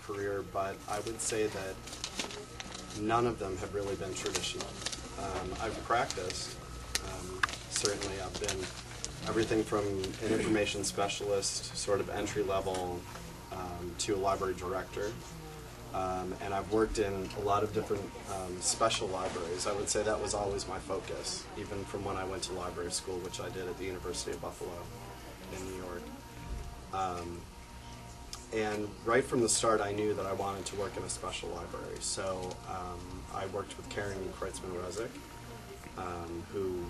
career, but I would say that none of them have really been traditional. I've practiced. Certainly I've been everything from an information specialist, sort of entry level, to a library director. And I've worked in a lot of different special libraries. I would say that was always my focus, even from when I went to library school, which I did at the University of Buffalo in New York. And right from the start, I knew that I wanted to work in a special library. So I worked with Karen Kreutzmann-Rezik, who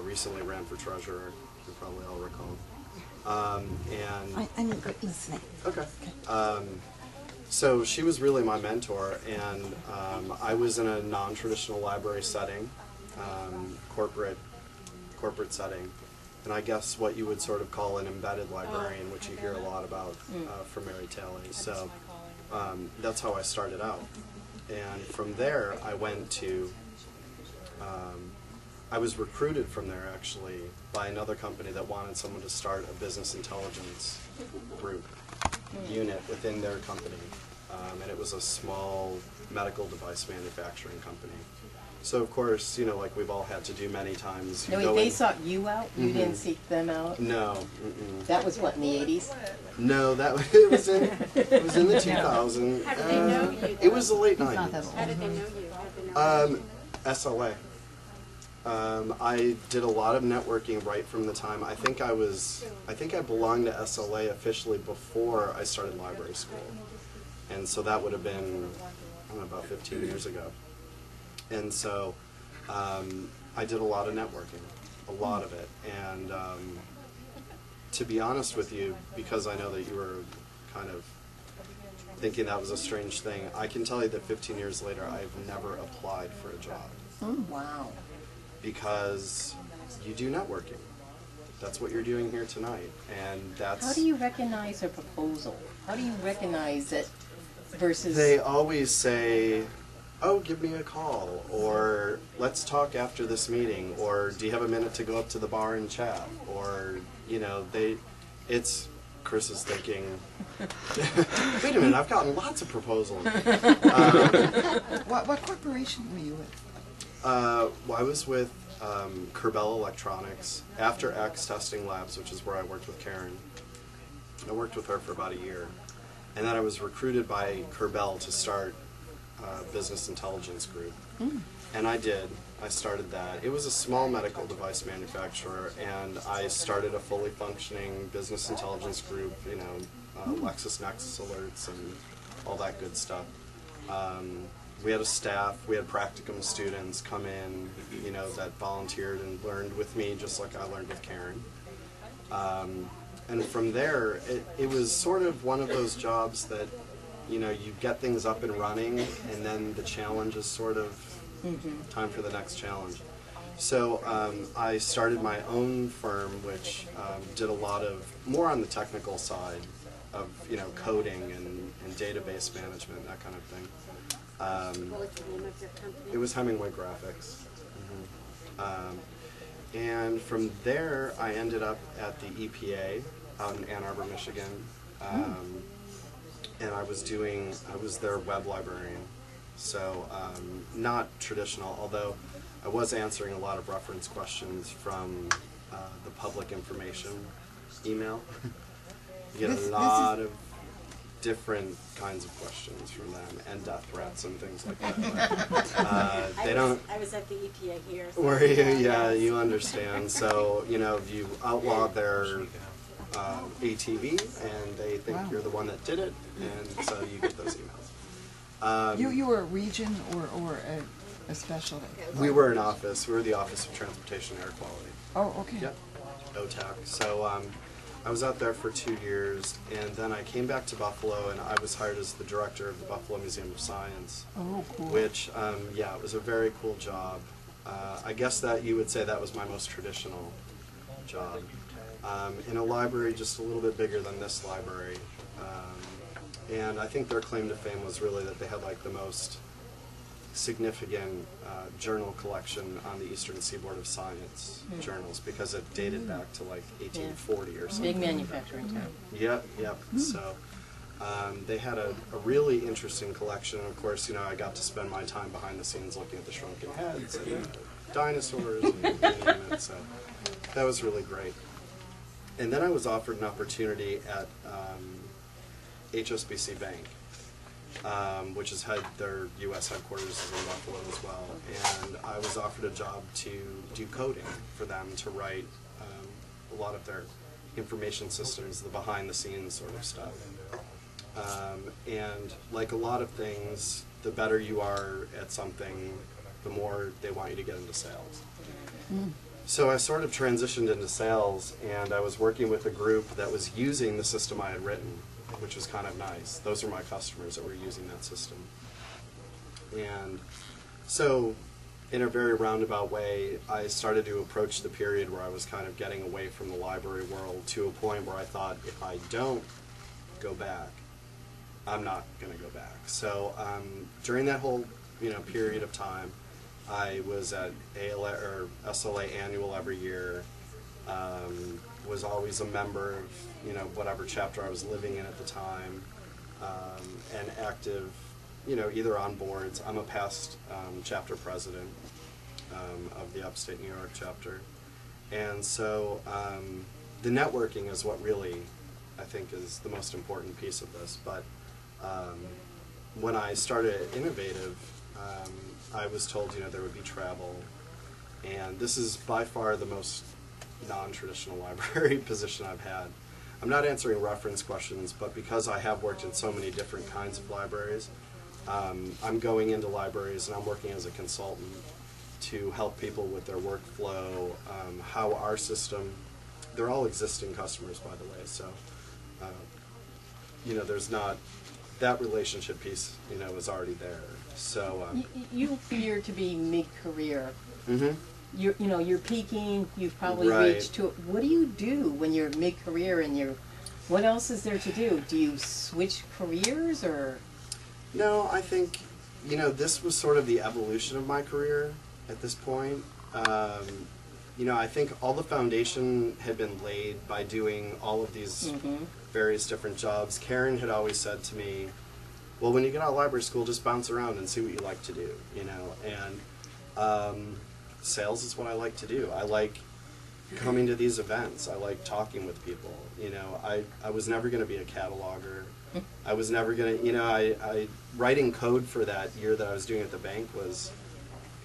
recently ran for treasurer, you probably all recall. And I'm listening. Okay. So she was really my mentor, and I was in a non-traditional library setting, corporate setting, and I guess what you would sort of call an embedded librarian, which you hear a lot about from Mary Taylor. So that's how I started out, and from there I went to. I was recruited from there actually by another company that wanted someone to start a business intelligence group unit within their company, and it was a small medical device manufacturing company. So of course, you know, like we've all had to do many times. No, they sought you out? You didn't seek them out? No. That was what, in the 80s? No, it was in the 2000s. How did they know you? It was the late 90s. How did they know you? How did they know you? SLA. I did a lot of networking right from the time. I think I belonged to SLA officially before I started library school, and so that would have been, I don't know, about 15 years ago. And so I did a lot of networking, a lot of it. And to be honest with you, because I know that you were kind of thinking that was a strange thing, I can tell you that 15 years later, I've never applied for a job. Oh, wow. Because you do networking. That's what you're doing here tonight, and that's... How do you recognize a proposal? How do you recognize it versus... They always say, oh, give me a call, or let's talk after this meeting, or do you have a minute to go up to the bar and chat, or, you know, Chris is thinking, wait a minute, I've gotten lots of proposals. What corporation were you with? Well, I was with Kerbel Electronics, After X Testing Labs, which is where I worked with Karen. I worked with her for about a year. And then I was recruited by Kerbel to start a business intelligence group. And I did. I started that. It was a small medical device manufacturer, and I started a fully functioning business intelligence group, you know, LexisNexis alerts and all that good stuff. We had a staff, we had practicum students come in, you know, that volunteered and learned with me just like I learned with Karen. And from there, it was sort of one of those jobs that, you know, you get things up and running, and then the challenge is sort of time for the next challenge. So I started my own firm, which did a lot of, more on the technical side of, you know, coding and database management, that kind of thing. What was the name of your company? It was Hemingway-Graphics. And from there, I ended up at the EPA out in Ann Arbor, Michigan. And I was their web librarian. So not traditional, although I was answering a lot of reference questions from the public information email. You get a lot of different kinds of questions from them, and death threats and things like that. But, I was at the EPA here. So were you? Yeah, you understand. So, you know, you outlaw their ATV, and they think you're the one that did it, and so you get those emails. You were a region or a specialty? We were an office. We were the Office of Transportation and Air Quality. Oh, okay. Yep, OTAC. So I was out there for 2 years, and then I came back to Buffalo, and I was hired as the director of the Buffalo Museum of Science. Oh, cool. Which, yeah, it was a very cool job. I guess that you would say that was my most traditional job. In a library just a little bit bigger than this library. And I think their claim to fame was really that they had like the most significant journal collection on the Eastern Seaboard of Science journals, because it dated back to like 1840 or something. Big manufacturing town. Yep, yep. So They had a really interesting collection. Of course, I got to spend my time behind the scenes looking at the shrunken heads and dinosaurs and you name it. So that was really great. And then I was offered an opportunity at HSBC Bank, which has had their U.S. headquarters is in Buffalo as well. And I was offered a job to do coding for them, to write a lot of their information systems, the behind-the-scenes sort of stuff. And like a lot of things, the better you are at something, the more they want you to get into sales. So I sort of transitioned into sales, and I was working with a group that was using the system I had written, which was kind of nice. Those are my customers that were using that system. And so in a very roundabout way, I started to approach the period where I was kind of getting away from the library world, to a point where I thought, if I don't go back, I'm not going to go back. So during that whole period of time, I was at ALA or SLA annual every year. Was always a member of whatever chapter I was living in at the time, and active, either on boards. I'm a past chapter president of the Upstate New York chapter, and so the networking is what really I think is the most important piece of this. But when I started at Innovative, I was told there would be travel, and this is by far the most non-traditional library position I've had. I'm not answering reference questions, but because I have worked in so many different kinds of libraries, I'm going into libraries and I'm working as a consultant to help people with their workflow, how our system, they're all existing customers, by the way, so there's not, that relationship piece is already there. So you appear to be mid-career. Mm-hmm. You're peaking. You've probably Right. reached to. What do you do when you're mid-career and you're? What else is there to do? Do you switch careers or? No, I think this was sort of the evolution of my career at this point. I think all the foundation had been laid by doing all of these various different jobs. Karen had always said to me, well, when you get out of library school, just bounce around and see what you like to do, and sales is what I like to do. I like coming to these events. I like talking with people. I was never going to be a cataloger. I was never going to, I writing code for that year that I was doing at the bank was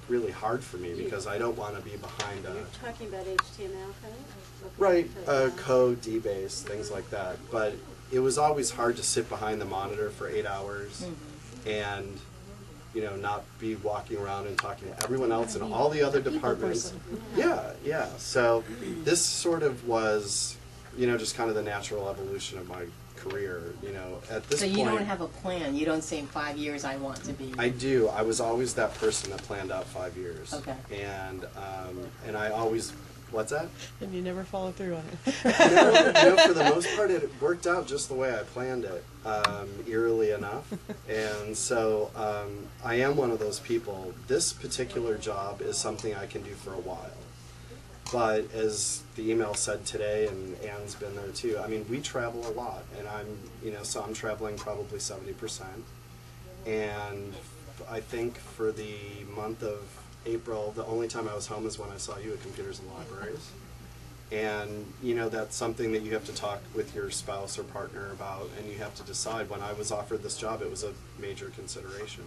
really hard for me, because I don't want to be behind You're talking about HTML code? right, code, DBase, things like that. But it was always hard to sit behind the monitor for 8 hours and not be walking around and talking to everyone else in all the other departments. Yeah. So this sort of was, just kind of the natural evolution of my career. At this point. So you don't have a plan. You don't say in 5 years I want to be. I do. I was always that person that planned out 5 years. Okay. And I always. What's that? And you never follow through on it. No, for the most part, it worked out just the way I planned it, eerily enough. And so I am one of those people. This particular job is something I can do for a while. But as the email said today, and Anne's been there too, I mean, we travel a lot. And so I'm traveling probably 70%. And I think for the month of April, the only time I was home is when I saw you at Computers and Libraries. And, that's something that you have to talk with your spouse or partner about, and you have to decide. When I was offered this job, it was a major consideration,